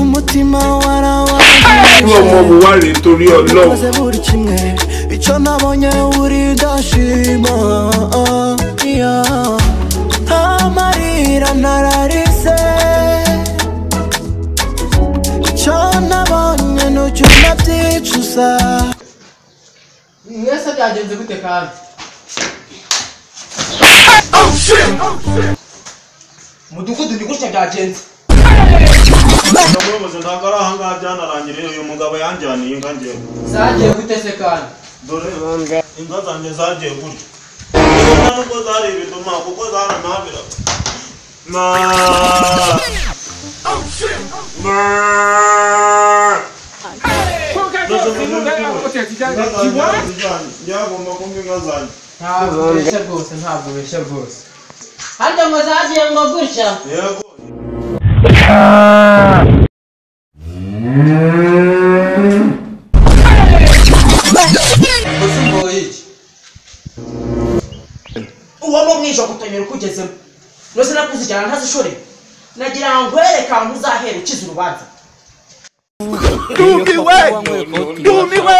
umutima warawa mu wari torí Ọlọ́run icyo nabonye uri ndashima amarira nararize icyo nabonye n'ucyo ndabyicuza mwese byagenze gute kandi mudugudu ni gutya byagenze ndamuyoboze ntabwo ari ahangaha byanarangiriye uyu mugabo yanjyaniye inka ngewe zagiye gute se kandi dore inka zanjye zagiye gutya nubwo zari ibiduma kuko zaranabira ngiyagomba kumva inka zanjye ntabwo ubeshya rwose ntabwo ubeshya rwose harya ngo zagiye ngo gutya yego uwo mwisho kutanyura kugezemo rose nakuzijyana ntazishore nagira ngo nkwereke ahantu uzahera ukiza urubanza Tumiwe